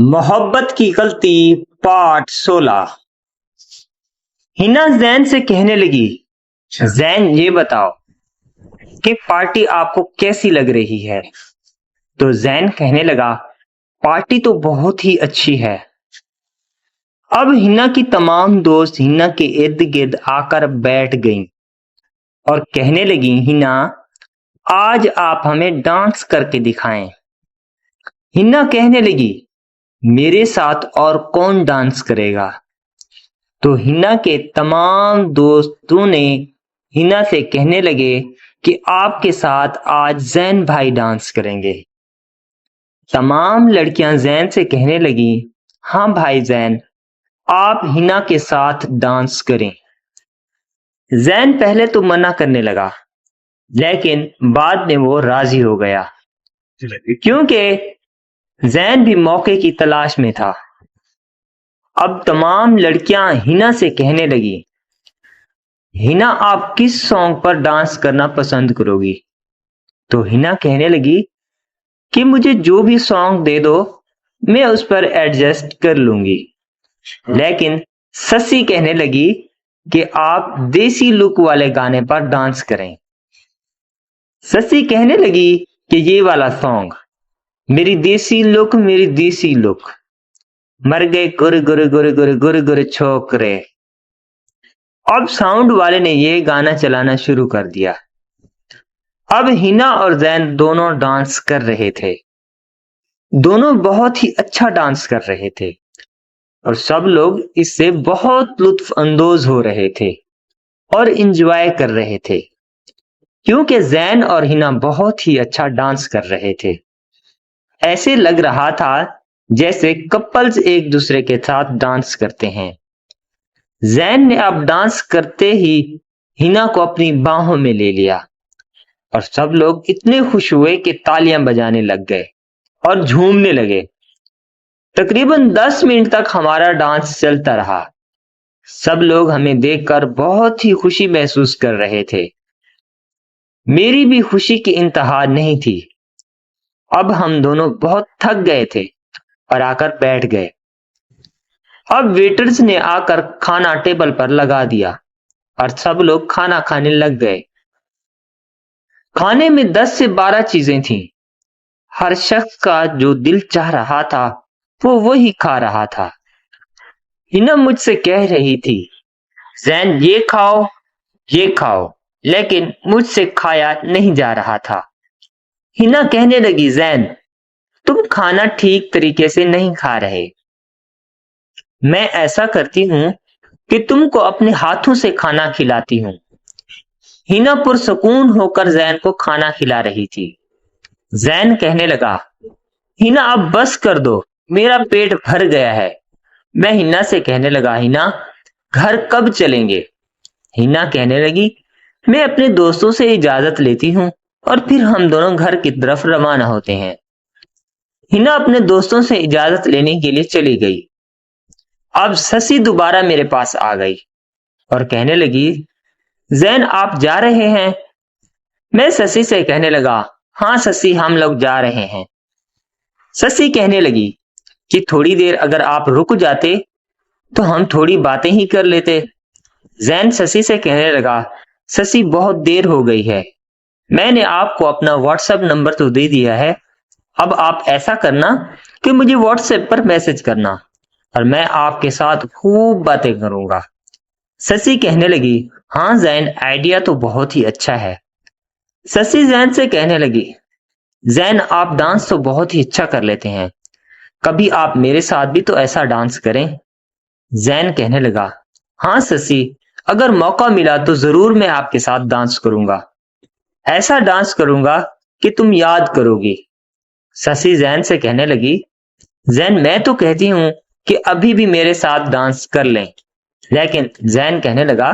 मोहब्बत की गलती पार्ट 16। हिना जैन से कहने लगी, जैन ये बताओ कि पार्टी आपको कैसी लग रही है। तो जैन कहने लगा, पार्टी तो बहुत ही अच्छी है। अब हिना की तमाम दोस्त हिना के इर्द गिर्द आकर बैठ गईं और कहने लगी, हिना आज आप हमें डांस करके दिखाएं। हिना कहने लगी, मेरे साथ और कौन डांस करेगा। तो हिना के तमाम दोस्तों ने हिना से कहने लगे कि आपके साथ आज जैन भाई डांस करेंगे। तमाम लड़कियां जैन से कहने लगी, हाँ भाई जैन, आप हिना के साथ डांस करें। जैन पहले तो मना करने लगा, लेकिन बाद में वो राजी हो गया, क्योंकि जैन भी मौके की तलाश में था। अब तमाम लड़कियां हिना से कहने लगी, हिना आप किस सॉन्ग पर डांस करना पसंद करोगी। तो हिना कहने लगी कि मुझे जो भी सॉन्ग दे दो मैं उस पर एडजस्ट कर लूंगी। लेकिन ससी कहने लगी कि आप देसी लुक वाले गाने पर डांस करें। ससी कहने लगी कि ये वाला सॉन्ग, मेरी देसी लुक, मर गए गुर गुर गुर गुर गुर गुर छोकरे। अब साउंड वाले ने ये गाना चलाना शुरू कर दिया। अब हिना और जैन दोनों डांस कर रहे थे। दोनों बहुत ही अच्छा डांस कर रहे थे और सब लोग इससे बहुत लुत्फ अंदोज हो रहे थे और इंजॉय कर रहे थे, क्योंकि जैन और हिना बहुत ही अच्छा डांस कर रहे थे। ऐसे लग रहा था जैसे कपल्स एक दूसरे के साथ डांस करते हैं। जैन ने अब डांस करते ही हिना को अपनी बाहों में ले लिया और सब लोग इतने खुश हुए कि तालियां बजाने लग गए और झूमने लगे। तकरीबन 10 मिनट तक हमारा डांस चलता रहा। सब लोग हमें देखकर बहुत ही खुशी महसूस कर रहे थे। मेरी भी खुशी की इंतहा नहीं थी। अब हम दोनों बहुत थक गए थे और आकर बैठ गए। अब वेटर्स ने आकर खाना टेबल पर लगा दिया और सब लोग खाना खाने लग गए। खाने में 10 से 12 चीजें थीं। हर शख्स का जो दिल चाह रहा था वो वही खा रहा था। हिना मुझसे कह रही थी, जैन ये खाओ, लेकिन मुझसे खाया नहीं जा रहा था। हिना कहने लगी, जैन तुम खाना ठीक तरीके से नहीं खा रहे। मैं ऐसा करती हूं कि तुमको अपने हाथों से खाना खिलाती हूं। हिना पुरसुकून होकर जैन को खाना खिला रही थी। जैन कहने लगा, हिना अब बस कर दो, मेरा पेट भर गया है। मैं हिना से कहने लगा, हिना घर कब चलेंगे। हिना कहने लगी, मैं अपने दोस्तों से इजाजत लेती हूँ और फिर हम दोनों घर की तरफ रवाना होते हैं। हिना अपने दोस्तों से इजाजत लेने के लिए चली गई। अब ससी दोबारा मेरे पास आ गई और कहने लगी, जैन आप जा रहे हैं। मैं ससी से कहने लगा, हाँ ससी हम लोग जा रहे हैं। ससी कहने लगी कि थोड़ी देर अगर आप रुक जाते तो हम थोड़ी बातें ही कर लेते। जैन ससी से कहने लगा, ससी बहुत देर हो गई है, मैंने आपको अपना व्हाट्सएप नंबर तो दे दिया है। अब आप ऐसा करना कि मुझे व्हाट्सएप पर मैसेज करना और मैं आपके साथ खूब बातें करूंगा। ससी कहने लगी, हाँ जैन आइडिया तो बहुत ही अच्छा है। ससी जैन से कहने लगी, जैन आप डांस तो बहुत ही अच्छा कर लेते हैं, कभी आप मेरे साथ भी तो ऐसा डांस करें। जैन कहने लगा, हाँ ससी अगर मौका मिला तो जरूर मैं आपके साथ डांस करूंगा, ऐसा डांस करूंगा कि तुम याद करोगी। ससी जैन से कहने लगी, जैन मैं तो कहती हूं कि अभी भी मेरे साथ डांस कर लें। लेकिन जैन कहने लगा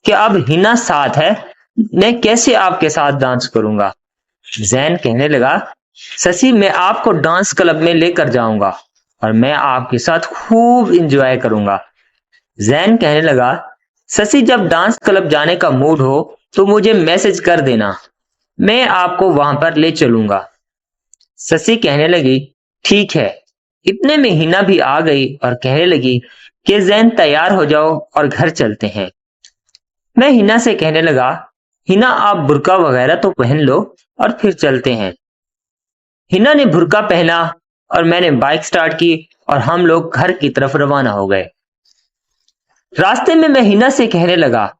कि अब हिना साथ है, मैं कैसे आपके साथ डांस करूंगा। जैन कहने लगा, ससी मैं आपको डांस क्लब में लेकर जाऊंगा और मैं आपके साथ खूब इंजॉय करूंगा। जैन कहने लगा, ससी जब डांस क्लब जाने का मूड हो तो मुझे मैसेज कर देना, मैं आपको वहां पर ले चलूंगा। ससी कहने लगी, ठीक है, इतने में हिना भी आ गई और कहने लगी कि जैन तैयार हो जाओ और घर चलते हैं। मैं हिना से कहने लगा, हिना आप बुर्का वगैरह तो पहन लो और फिर चलते हैं। हिना ने बुर्का पहना और मैंने बाइक स्टार्ट की और हम लोग घर की तरफ रवाना हो गए। रास्ते में मैं हिना से कहने लगा,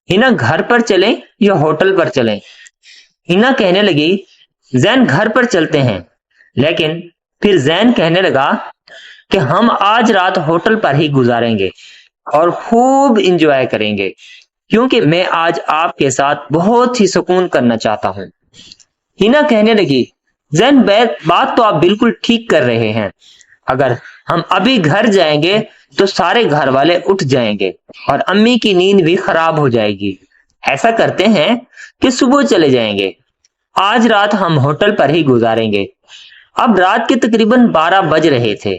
हिना घर पर चलें या होटल पर चलें? हिना कहने लगी, जैन घर पर चलते हैं। लेकिन फिर जैन कहने लगा कि हम आज रात होटल पर ही गुजारेंगे और खूब इंजॉय करेंगे, क्योंकि मैं आज आपके साथ बहुत ही सुकून करना चाहता हूं। हिना कहने लगी, जैन बात तो आप बिल्कुल ठीक कर रहे हैं। अगर हम अभी घर जाएंगे तो सारे घर वाले उठ जाएंगे और अम्मी की नींद भी खराब हो जाएगी। ऐसा करते हैं कि सुबह चले जाएंगे। आज रात हम होटल पर ही गुजारेंगे। अब रात के तकरीबन 12 बज रहे थे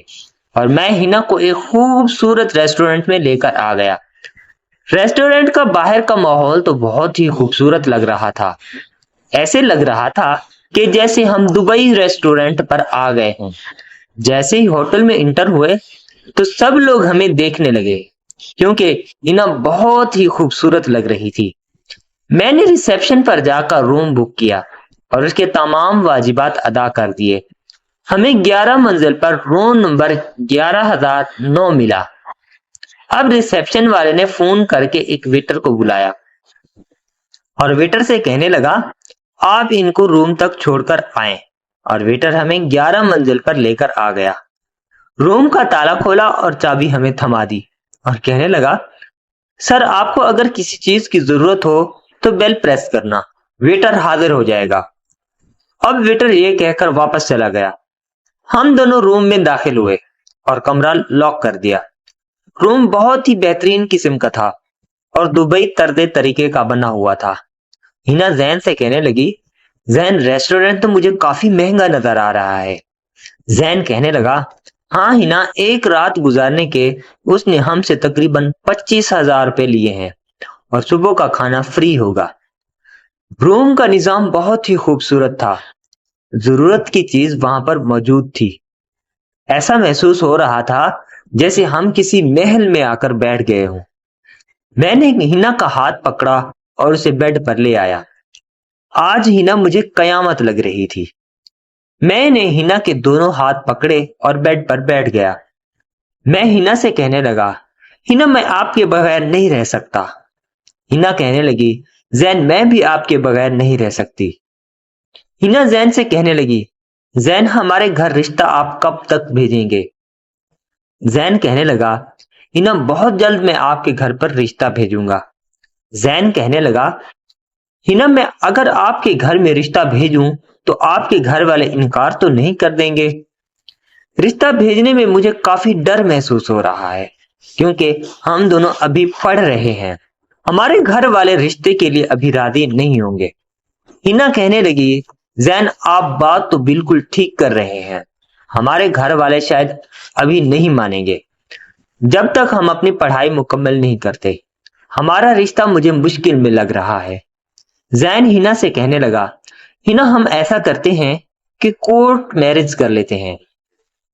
और मैं हिना को एक खूबसूरत रेस्टोरेंट में लेकर आ गया। रेस्टोरेंट का बाहर का माहौल तो बहुत ही खूबसूरत लग रहा था। ऐसे लग रहा था कि जैसे हम दुबई रेस्टोरेंट पर आ गए हों। जैसे ही होटल में इंटर हुए तो सब लोग हमें देखने लगे, क्योंकि हिना बहुत ही खूबसूरत लग रही थी। मैंने रिसेप्शन पर जाकर रूम बुक किया और उसके तमाम वाजिबात अदा कर दिए। हमें 11 मंजिल पर रूम नंबर 11,009 मिला। अब रिसेप्शन वाले ने फोन करके एक वेटर को बुलाया और वेटर से कहने लगा, आप इनको रूम तक छोड़कर आए। और वेटर हमें 11 मंजिल पर लेकर आ गया। रूम का ताला खोला और चाबी हमें थमा दी और कहने लगा, सर आपको अगर किसी चीज की जरूरत हो तो बेल प्रेस करना, वेटर हाजिर हो जाएगा। अब वेटर ये कहकर वापस चला गया। हम दोनों रूम में दाखिल हुए और कमरा लॉक कर दिया। रूम बहुत ही बेहतरीन किस्म का था और दुबई तर्दे तरीके का बना हुआ था। हिना जैन से कहने लगी, जैन रेस्टोरेंट तो मुझे काफी महंगा नजर आ रहा है। जैन कहने लगा, हाँ हिना, एक रात गुजारने के उसने हमसे तकरीबन 25,000 रुपए लिए हैं और सुबह का खाना फ्री होगा। रूम का निजाम बहुत ही खूबसूरत था। जरूरत की चीज वहां पर मौजूद थी। ऐसा महसूस हो रहा था जैसे हम किसी महल में आकर बैठ गए हों। मैंने हिना का हाथ पकड़ा और उसे बेड पर ले आया। आज हिना मुझे कयामत लग रही थी। मैंने हिना के दोनों हाथ पकड़े और बेड पर बैठ गया। मैं हिना से कहने लगा, हिना मैं आपके बगैर नहीं रह सकता। हिना कहने लगी, जैन मैं भी आपके बगैर नहीं रह सकती। हिना जैन से कहने लगी, जैन हमारे घर रिश्ता आप कब तक भेजेंगे? जैन कहने लगा, हिना बहुत जल्द मैं आपके घर पर रिश्ता भेजूंगा। जैन कहने लगा, हिना मैं अगर आपके घर में रिश्ता भेजूं तो आपके घर वाले इनकार तो नहीं कर देंगे? रिश्ता भेजने में मुझे काफी डर महसूस हो रहा है, क्योंकि हम दोनों अभी पढ़ रहे हैं। हमारे घर वाले रिश्ते के लिए अभी राजी नहीं होंगे। हिना कहने लगी, जैन आप बात तो बिल्कुल ठीक कर रहे हैं। हमारे घर वाले शायद अभी नहीं मानेंगे जब तक हम अपनी पढ़ाई मुकम्मल नहीं करते। हमारा रिश्ता मुझे मुश्किल में लग रहा है। जैन हिना से कहने लगा, हिना हम ऐसा करते हैं कि कोर्ट मैरिज कर लेते हैं।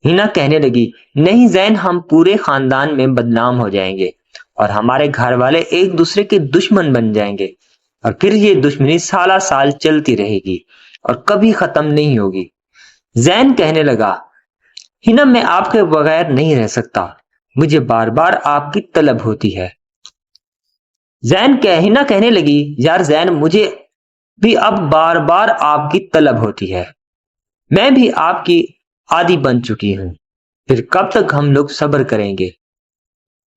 हिना कहने लगी, नहीं जैन, हम पूरे खानदान में बदनाम हो जाएंगे और हमारे घर वाले एक दूसरे के दुश्मन बन जाएंगे और फिर ये दुश्मनी साला साल चलती रहेगी और कभी खत्म नहीं होगी। जैन कहने लगा, हिना मैं आपके बगैर नहीं रह सकता, मुझे बार बार आपकी तलब होती है। हिना कहने लगी, यार जैन मुझे भी अब बार बार आपकी तलब होती है। मैं भी आपकी आदी बन चुकी हूं, फिर कब तक हम लोग सब्र करेंगे?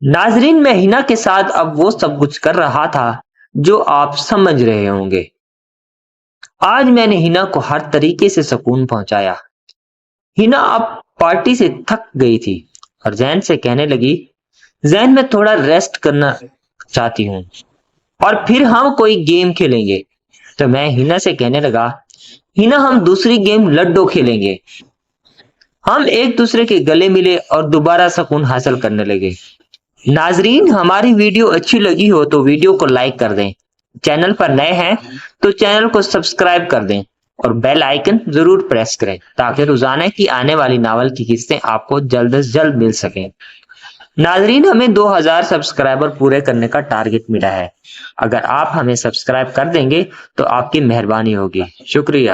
नाजरीन, मैं हिना के साथ अब वो सब कुछ कर रहा था जो आप समझ रहे होंगे। आज मैंने हिना को हर तरीके से सुकून पहुंचाया। हिना अब पार्टी से थक गई थी और जैन से कहने लगी, जैन मैं थोड़ा रेस्ट करना चाहती हूँ और फिर हम कोई गेम खेलेंगे। तो मैं हिना से कहने लगा, हिना हम दूसरी गेम लड्डो खेलेंगे। हम एक दूसरे के गले मिले और दोबारा सुकून हासिल करने लगे। नाजरीन, हमारी वीडियो अच्छी लगी हो तो वीडियो को लाइक कर दें। चैनल पर नए हैं तो चैनल को सब्सक्राइब कर दें اور بیل آئکن ضرور پریس کریں تاکہ روزانہ کی آنے والی ناول کی قسطیں آپ کو جلد از جلد مل سکیں۔ ناظرین، ہمیں 2000 سبسکرائبر پورے کرنے کا ٹارگٹ ملا ہے۔ اگر آپ ہمیں سبسکرائب کر دیں گے تو آپ کی مہربانی ہوگی۔ شکریہ۔